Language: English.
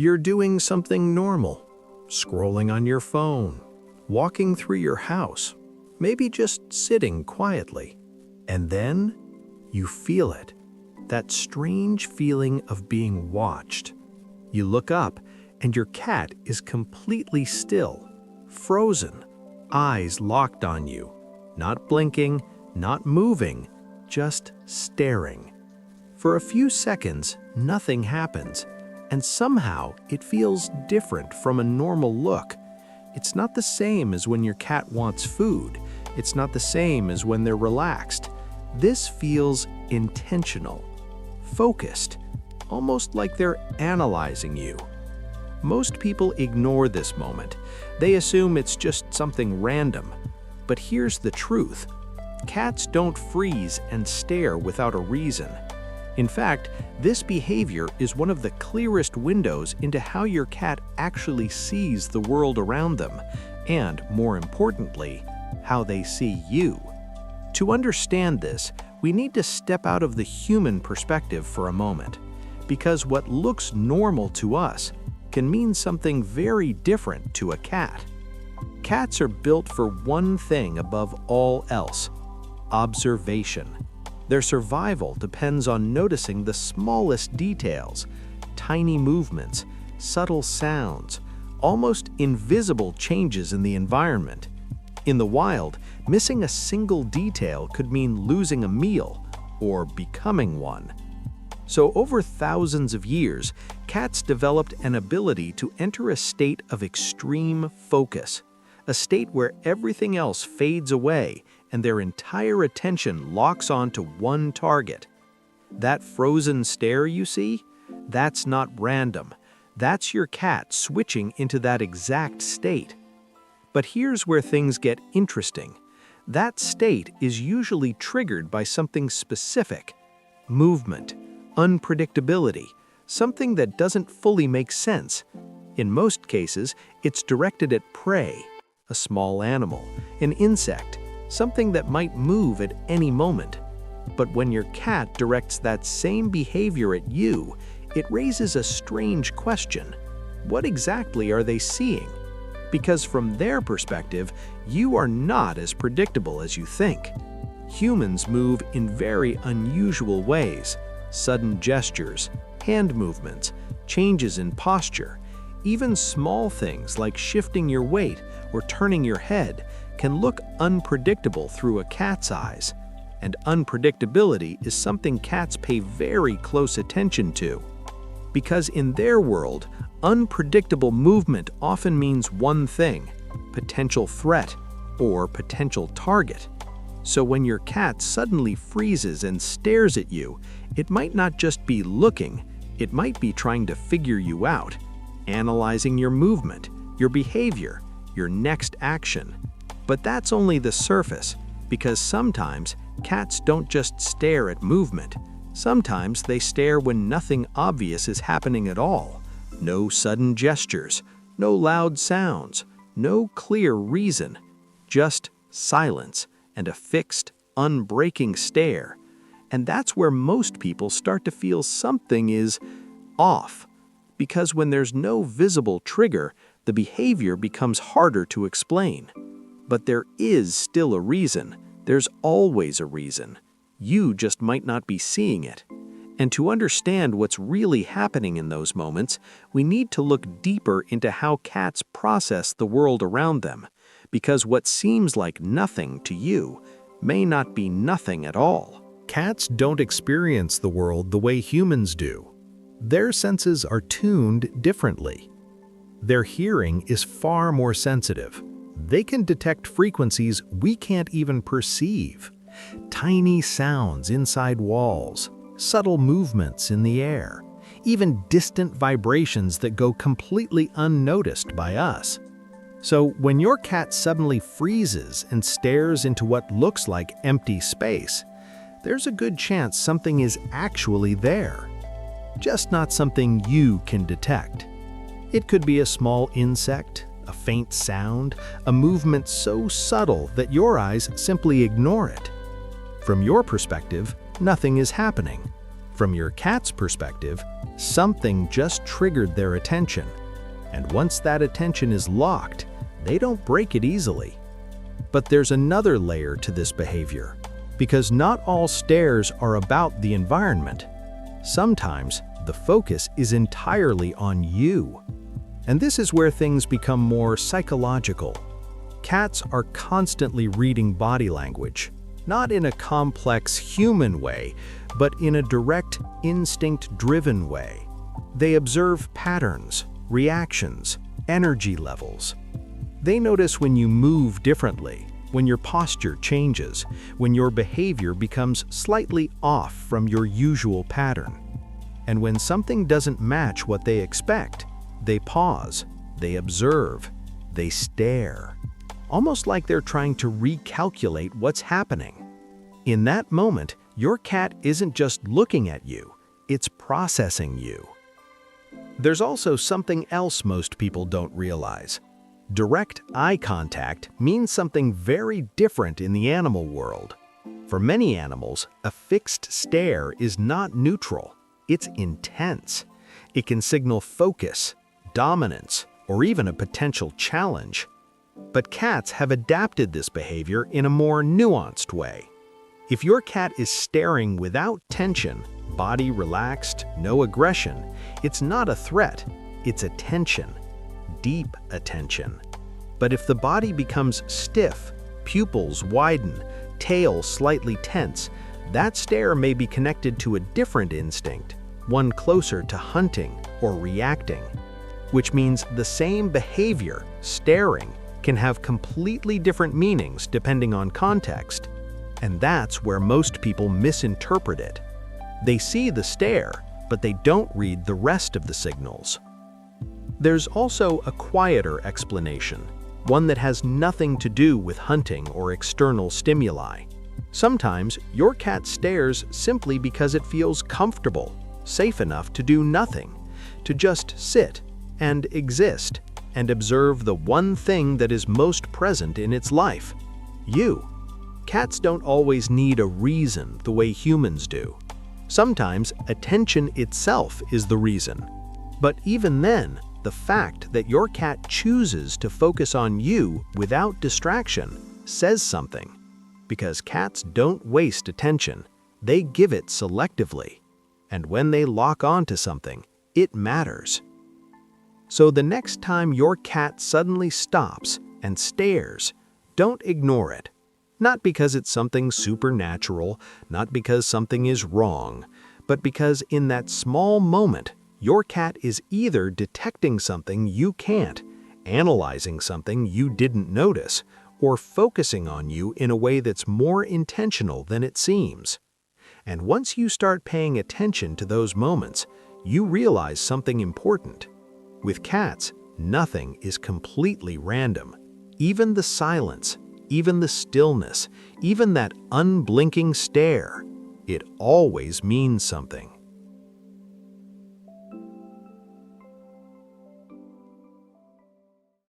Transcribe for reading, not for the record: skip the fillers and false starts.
You're doing something normal, scrolling on your phone, walking through your house, maybe just sitting quietly. And then you feel it, that strange feeling of being watched. You look up and your cat is completely still, frozen, eyes locked on you, not blinking, not moving, just staring. For a few seconds, nothing happens, and somehow it feels different from a normal look. It's not the same as when your cat wants food. It's not the same as when they're relaxed. This feels intentional, focused, almost like they're analyzing you. Most people ignore this moment. They assume it's just something random. But here's the truth. Cats don't freeze and stare without a reason. In fact, this behavior is one of the clearest windows into how your cat actually sees the world around them, and, more importantly, how they see you. To understand this, we need to step out of the human perspective for a moment, because what looks normal to us can mean something very different to a cat. Cats are built for one thing above all else: observation. Their survival depends on noticing the smallest details, tiny movements, subtle sounds, almost invisible changes in the environment. In the wild, missing a single detail could mean losing a meal or becoming one. So over thousands of years, cats developed an ability to enter a state of extreme focus, a state where everything else fades away and their entire attention locks onto one target. That frozen stare you see? That's not random. That's your cat switching into that exact state. But here's where things get interesting. That state is usually triggered by something specific: movement, unpredictability, something that doesn't fully make sense. In most cases, it's directed at prey, a small animal, an insect, something that might move at any moment. But when your cat directs that same behavior at you, it raises a strange question. What exactly are they seeing? Because from their perspective, you are not as predictable as you think. Humans move in very unusual ways: sudden gestures, hand movements, changes in posture. Even small things like shifting your weight or turning your head can look unpredictable through a cat's eyes. And unpredictability is something cats pay very close attention to. Because in their world, unpredictable movement often means one thing: potential threat or potential target. So when your cat suddenly freezes and stares at you, it might not just be looking, it might be trying to figure you out, analyzing your movement, your behavior, your next action. But that's only the surface, because sometimes cats don't just stare at movement. Sometimes they stare when nothing obvious is happening at all. No sudden gestures, no loud sounds, no clear reason, just silence and a fixed, unbreaking stare. And that's where most people start to feel something is off. Because when there's no visible trigger, the behavior becomes harder to explain. But there is still a reason. There's always a reason. You just might not be seeing it. And to understand what's really happening in those moments, we need to look deeper into how cats process the world around them. Because what seems like nothing to you may not be nothing at all. Cats don't experience the world the way humans do. Their senses are tuned differently. Their hearing is far more sensitive. They can detect frequencies we can't even perceive. Tiny sounds inside walls, subtle movements in the air, even distant vibrations that go completely unnoticed by us. So when your cat suddenly freezes and stares into what looks like empty space, there's a good chance something is actually there, just not something you can detect. It could be a small insect, a faint sound, a movement so subtle that your eyes simply ignore it. From your perspective, nothing is happening. From your cat's perspective, something just triggered their attention. And once that attention is locked, they don't break it easily. But there's another layer to this behavior, because not all stares are about the environment. Sometimes the focus is entirely on you. And this is where things become more psychological. Cats are constantly reading body language, not in a complex human way, but in a direct, instinct-driven way. They observe patterns, reactions, energy levels. They notice when you move differently, when your posture changes, when your behavior becomes slightly off from your usual pattern. And when something doesn't match what they expect, they pause, they observe, they stare, almost like they're trying to recalculate what's happening. In that moment, your cat isn't just looking at you, it's processing you. There's also something else most people don't realize. Direct eye contact means something very different in the animal world. For many animals, a fixed stare is not neutral, it's intense. It can signal focus, dominance, or even a potential challenge. But cats have adapted this behavior in a more nuanced way. If your cat is staring without tension, body relaxed, no aggression, it's not a threat, it's attention. Deep attention. But if the body becomes stiff, pupils widen, tail slightly tense, that stare may be connected to a different instinct, one closer to hunting or reacting. Which means the same behavior, staring, can have completely different meanings depending on context. And that's where most people misinterpret it. They see the stare, but they don't read the rest of the signals. There's also a quieter explanation, one that has nothing to do with hunting or external stimuli. Sometimes your cat stares simply because it feels comfortable, safe enough to do nothing, to just sit and exist and observe the one thing that is most present in its life, you. Cats don't always need a reason the way humans do. Sometimes attention itself is the reason. But even then, the fact that your cat chooses to focus on you without distraction says something. Because cats don't waste attention, they give it selectively. And when they lock onto something, it matters. So the next time your cat suddenly stops and stares, don't ignore it. Not because it's something supernatural, not because something is wrong, but because in that small moment, your cat is either detecting something you can't, analyzing something you didn't notice, or focusing on you in a way that's more intentional than it seems. And once you start paying attention to those moments, you realize something important. With cats, nothing is completely random. Even the silence, even the stillness, even that unblinking stare, it always means something.